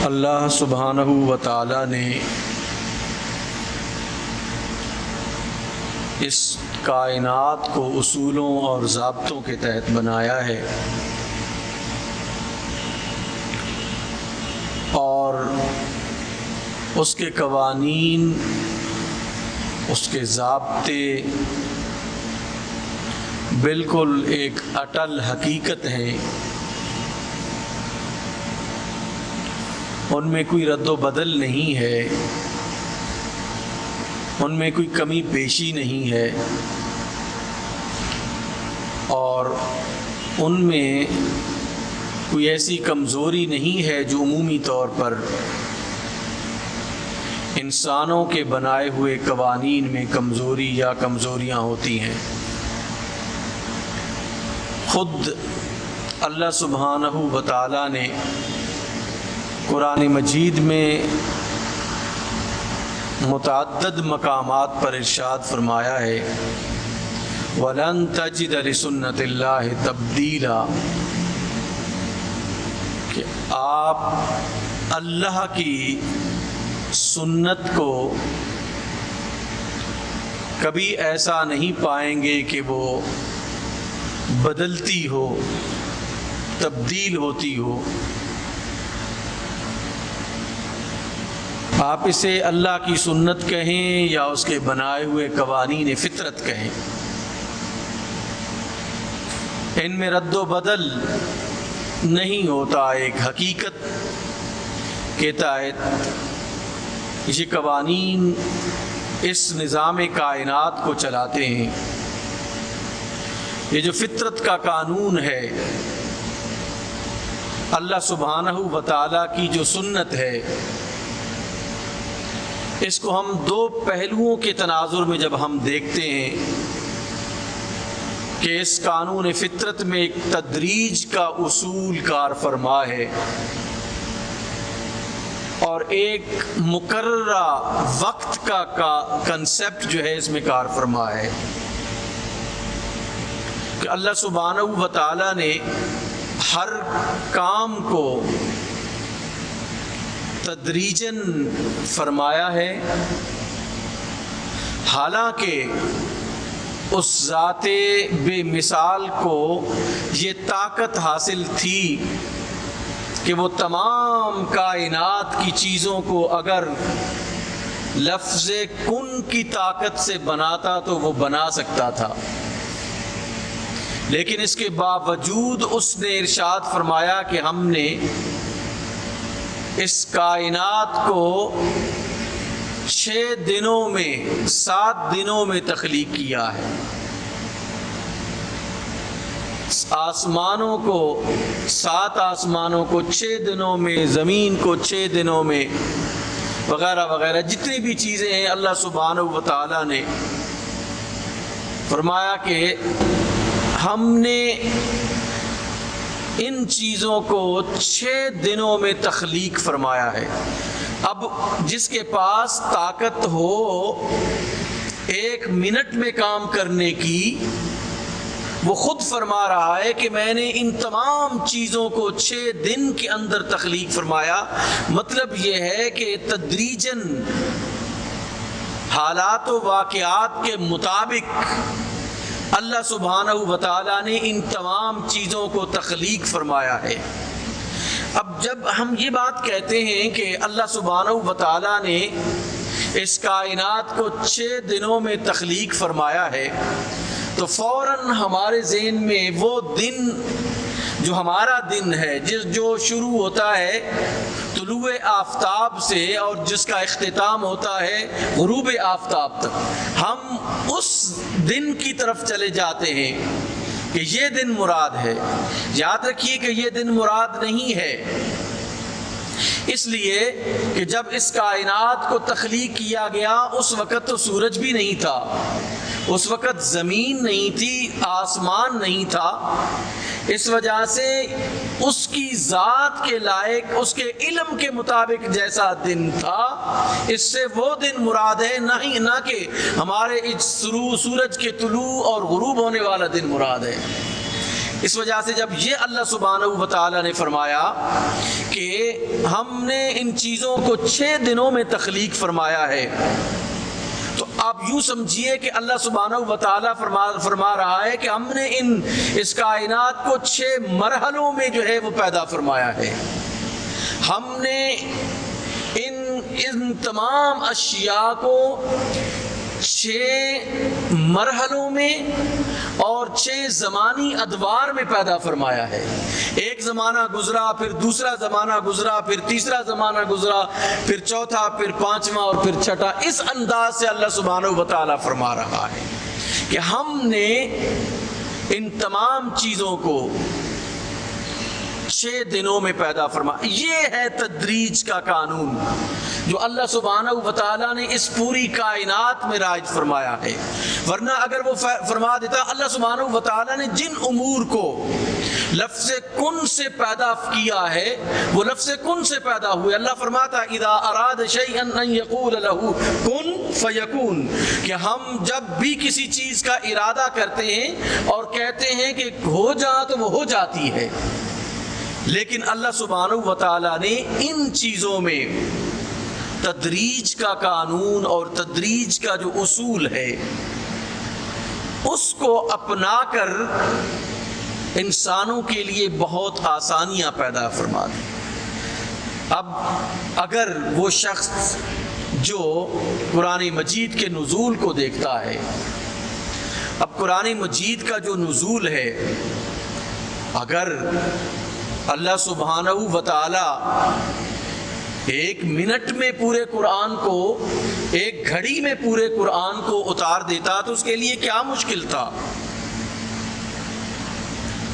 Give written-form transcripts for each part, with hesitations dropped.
اللہ سبحانہ و تعالی نے اس کائنات کو اصولوں اور ضابطوں کے تحت بنایا ہے، اور اس کے قوانین، اس کے ضابطے بالکل ایک اٹل حقیقت ہیں، ان میں کوئی رد و بدل نہیں ہے، ان میں کوئی کمی بیشی نہیں ہے، اور ان میں کوئی ایسی کمزوری نہیں ہے جو عمومی طور پر انسانوں کے بنائے ہوئے قوانین میں کمزوری یا کمزوریاں ہوتی ہیں۔ خود اللہ سبحانہ و تعالی نے قرآن مجید میں متعدد مقامات پر ارشاد فرمایا ہے وَلَن تَجِدَ لِسُنَّةِ اللَّهِ تَبْدِيلًا، کہ آپ اللہ کی سنت کو کبھی ایسا نہیں پائیں گے کہ وہ بدلتی ہو، تبدیل ہوتی ہو۔ آپ اسے اللہ کی سنت کہیں یا اس کے بنائے ہوئے قوانین فطرت کہیں، ان میں رد و بدل نہیں ہوتا۔ ایک حقیقت کے تحت یہ قوانین اس نظام کائنات کو چلاتے ہیں۔ یہ جو فطرت کا قانون ہے، اللہ سبحانہ و تعالی کی جو سنت ہے، اس کو ہم دو پہلوؤں کے تناظر میں جب ہم دیکھتے ہیں کہ اس قانون فطرت میں ایک تدریج کا اصول کار فرما ہے اور ایک مقررہ وقت کا کنسپٹ جو ہے اس میں کار فرما ہے، کہ اللہ سبحانہ و تعالی نے ہر کام کو تدریجاً فرمایا ہے، حالانکہ اس ذات بے مثال کو یہ طاقت حاصل تھی کہ وہ تمام کائنات کی چیزوں کو اگر لفظ کن کی طاقت سے بناتا تو وہ بنا سکتا تھا، لیکن اس کے باوجود اس نے ارشاد فرمایا کہ ہم نے اس کائنات کو 6 دنوں میں 7 دنوں میں تخلیق کیا ہے۔ آسمانوں کو 7 آسمانوں کو 6 دنوں میں، زمین کو 6 دنوں میں، وغیرہ وغیرہ جتنی بھی چیزیں ہیں، اللہ سبحانہ و تعالی نے فرمایا کہ ہم نے ان چیزوں کو 6 دنوں میں تخلیق فرمایا ہے۔ اب جس کے پاس طاقت ہو 1 منٹ میں کام کرنے کی، وہ خود فرما رہا ہے کہ میں نے ان تمام چیزوں کو 6 دن کے اندر تخلیق فرمایا۔ مطلب یہ ہے کہ تدریجاً حالات و واقعات کے مطابق اللہ سبحانہ و تعالی نے ان تمام چیزوں کو تخلیق فرمایا ہے۔ اب جب ہم یہ بات کہتے ہیں کہ اللہ سبحانہ و تعالی نے اس کائنات کو 6 دنوں میں تخلیق فرمایا ہے، تو فوراً ہمارے ذہن میں وہ دن جو ہمارا دن ہے، جو شروع ہوتا ہے طلوع آفتاب سے اور جس کا اختتام ہوتا ہے غروب آفتاب تک، ہم اس دن کی طرف چلے جاتے ہیں کہ یہ دن مراد ہے۔ یاد رکھیے کہ یہ دن مراد نہیں ہے، اس لیے کہ جب اس کائنات کو تخلیق کیا گیا اس وقت تو سورج بھی نہیں تھا، اس وقت زمین نہیں تھی، آسمان نہیں تھا، اس وجہ سے اس کی ذات کے لائق، اس کے علم کے مطابق جیسا دن تھا، اس سے وہ دن مراد ہے، نہ کہ ہمارے سورج کے طلوع اور غروب ہونے والا دن مراد ہے۔ اس وجہ سے جب یہ اللہ سبحانہ و تعالیٰ نے فرمایا کہ ہم نے ان چیزوں کو 6 دنوں میں تخلیق فرمایا ہے، تو آپ یوں سمجھیے کہ اللہ سبحانہ و تعالیٰ فرما رہا ہے کہ ہم نے اس کائنات کو 6 مرحلوں میں جو ہے وہ پیدا فرمایا ہے۔ ہم نے ان تمام اشیاء کو 6 مرحلوں میں اور 6 زمانی ادوار میں پیدا فرمایا ہے۔ ایک زمانہ گزرا، پھر دوسرا زمانہ گزرا، پھر تیسرا زمانہ گزرا، پھر چوتھا، پھر 5واں اور پھر 6واں۔ اس انداز سے اللہ سبحانہ و تعالیٰ فرما رہا ہے کہ ہم نے ان تمام چیزوں کو 6 دنوں میں پیدا فرمایا۔ یہ ہے تدریج کا قانون جو اللہ سبحانہ و تعالیٰ نے اس پوری کائنات میں رائج فرمایا ہے۔ ورنہ اگر وہ فرما دیتا، اللہ سبحانہ و تعالیٰ نے جن امور کو لفظ کن سے پیدا کیا ہے وہ لفظ کن سے پیدا ہوئے۔ اللہ فرماتا اذا اراد شیئا ان یقول له کن فیکون، کہ ہم جب بھی کسی چیز کا ارادہ کرتے ہیں اور کہتے ہیں کہ ہو جا تو وہ ہو جاتی ہے۔ لیکن اللہ سبحانہ و تعالیٰ نے ان چیزوں میں تدریج کا قانون اور تدریج کا جو اصول ہے اس کو اپنا کر انسانوں کے لیے بہت آسانیاں پیدا فرما دی۔ اب اگر وہ شخص جو قرآن مجید کے نزول کو دیکھتا ہے، اب قرآن مجید کا جو نزول ہے، اگر اللہ سبحانہ و تعالی 1 منٹ میں پورے قرآن کو، 1 گھڑی میں پورے قرآن کو اتار دیتا تو اس کے لیے کیا مشکل تھا؟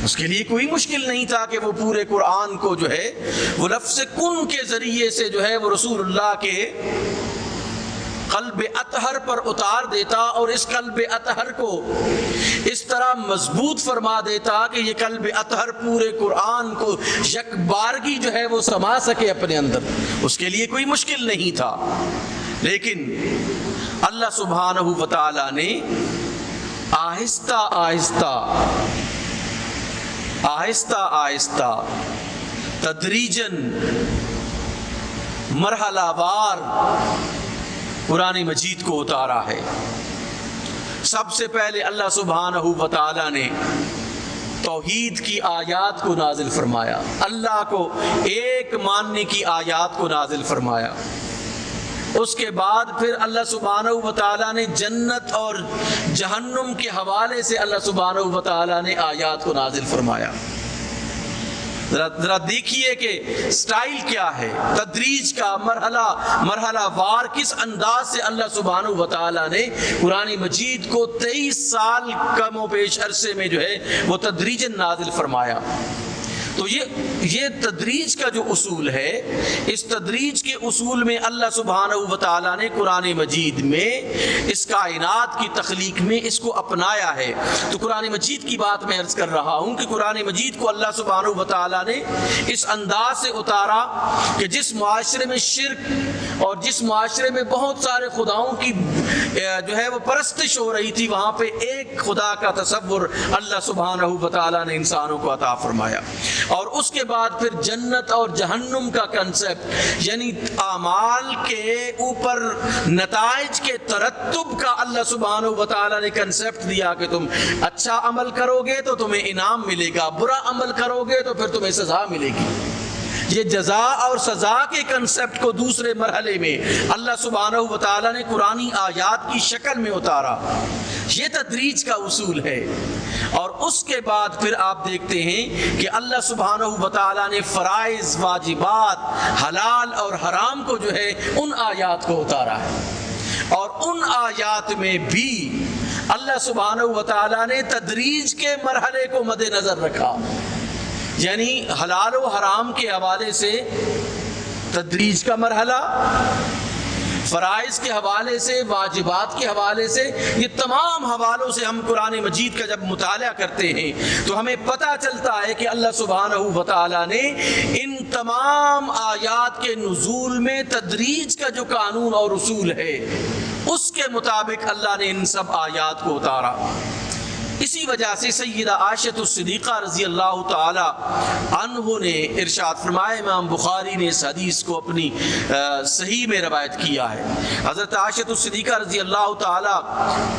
اس کے لیے کوئی مشکل نہیں تھا کہ وہ پورے قرآن کو جو ہے وہ لفظ کن کے ذریعے سے جو ہے وہ رسول اللہ کے قلب اطہر پر اتار دیتا، اور اس قلب اطہر کو اس طرح مضبوط فرما دیتا کہ یہ قلب اطہر پورے قرآن کو یک بارگی جو ہے وہ سما سکے اپنے اندر۔ اس کے لیے کوئی مشکل نہیں تھا، لیکن اللہ سبحانہ و تعالی نے آہستہ آہستہ تدریجاً مرحلہ وار قرآن مجید کو اتارا ہے۔ سب سے پہلے اللہ سبحانہ و تعالی نے توحید کی آیات کو نازل فرمایا، اللہ کو ایک ماننے کی آیات کو نازل فرمایا۔ اس کے بعد پھر اللہ سبحانہ و تعالی نے جنت اور جہنم کے حوالے سے اللہ سبحانہ و تعالی نے آیات کو نازل فرمایا۔ ذرا دیکھیے کہ سٹائل کیا ہے، تدریج کا مرحلہ وار کس انداز سے اللہ سبحانہ و تعالی نے قرآن مجید کو 23 سال کم و بیش عرصے میں جو ہے وہ تدریجاً نازل فرمایا۔ تو یہ تدریج کا جو اصول ہے، اس تدریج کے اصول میں اللہ سبحانہ و تعالی نے قرآن مجید میں اس کائنات کی تخلیق میں اس کو اپنایا ہے۔ تو قرآن مجید کی بات میں عرض کر رہا ہوں کہ قرآن مجید کو اللہ سبحانہ و تعالی نے اس انداز سے اتارا کہ جس معاشرے میں شرک اور جس معاشرے میں بہت سارے خداؤں کی جو ہے وہ پرستش ہو رہی تھی، وہاں پہ ایک خدا کا تصور اللہ سبحانہ و تعالی نے انسانوں کو عطا فرمایا۔ اور اس کے بعد پھر جنت اور جہنم کا کنسپٹ، یعنی اعمال کے اوپر نتائج کے ترتب کا اللہ سبحانہ و تعالی نے کنسپٹ دیا کہ تم اچھا عمل کرو گے تو تمہیں انعام ملے گا، برا عمل کرو گے تو پھر تمہیں سزا ملے گی۔ یہ جزا اور سزا کے کنسپٹ کو دوسرے مرحلے میں اللہ سبحانہ و تعالی نے قرآنی آیات کی شکل میں اتارا۔ یہ تدریج کا اصول ہے۔ اور اس کے بعد پھر آپ دیکھتے ہیں کہ اللہ سبحانہ و تعالی نے فرائض، واجبات، حلال اور حرام کو جو ہے ان آیات کو اتارا ہے، اور ان آیات میں بھی اللہ سبحانہ و تعالی نے تدریج کے مرحلے کو مد نظر رکھا، یعنی حلال و حرام کے حوالے سے تدریج کا مرحلہ، فرائض کے حوالے سے، واجبات کے حوالے سے، یہ تمام حوالوں سے ہم قرآن مجید کا جب مطالعہ کرتے ہیں تو ہمیں پتہ چلتا ہے کہ اللہ سبحانہ و تعالی نے ان تمام آیات کے نزول میں تدریج کا جو قانون اور اصول ہے اس کے مطابق اللہ نے ان سب آیات کو اتارا۔ اسی وجہ سے سیدہ عائشہ صدیقہ رضی اللہ تعالی عنہ نے ارشاد فرمایا، امام بخاری نے اس حدیث کو اپنی صحیح میں روایت کیا ہے، حضرت عائشہ صدیقہ رضی اللہ تعالی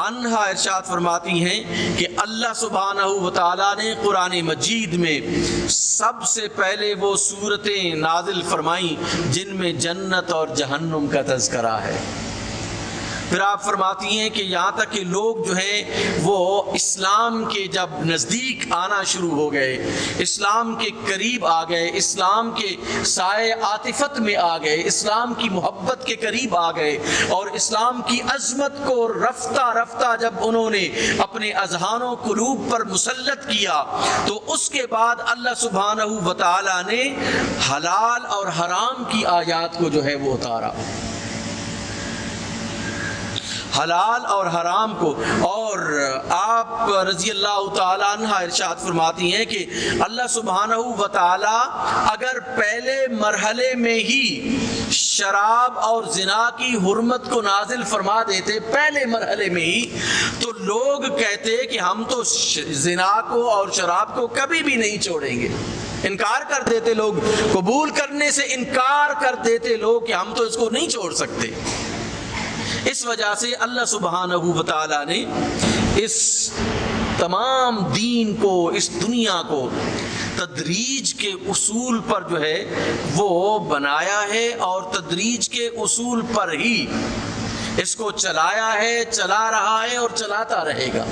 عنہ ارشاد فرماتی ہیں کہ اللہ سبحانہ و تعالی نے قرآن مجید میں سب سے پہلے وہ سورتیں نازل فرمائیں جن میں جنت اور جہنم کا تذکرہ ہے۔ پھر آپ فرماتی ہیں کہ یہاں تک کہ لوگ جو ہیں وہ اسلام کے جب نزدیک آنا شروع ہو گئے، اسلام کے قریب آ گئے، اسلام کے سائے عاطفت میں آ گئے، اسلام کی محبت کے قریب آ گئے، اور اسلام کی عظمت کو رفتہ رفتہ جب انہوں نے اپنے اذہان و قلوب پر مسلط کیا، تو اس کے بعد اللہ سبحانہ و تعالی نے حلال اور حرام کی آیات کو جو ہے وہ اتارا، حلال اور حرام کو۔ اور آپ رضی اللہ تعالیٰ عنہ ارشاد فرماتی ہیں کہ اللہ سبحانہ و تعالی اگر پہلے مرحلے میں ہی شراب اور زنا کی حرمت کو نازل فرما دیتے، پہلے مرحلے میں ہی، تو لوگ کہتے کہ ہم تو زنا کو اور شراب کو کبھی بھی نہیں چھوڑیں گے، انکار کر دیتے لوگ، قبول کرنے سے انکار کر دیتے لوگ کہ ہم تو اس کو نہیں چھوڑ سکتے۔ اس وجہ سے اللہ سبحانہ و تعالی نے اس تمام دین کو، اس دنیا کو تدریج کے اصول پر جو ہے وہ بنایا ہے، اور تدریج کے اصول پر ہی اس کو چلایا ہے، چلا رہا ہے اور چلاتا رہے گا۔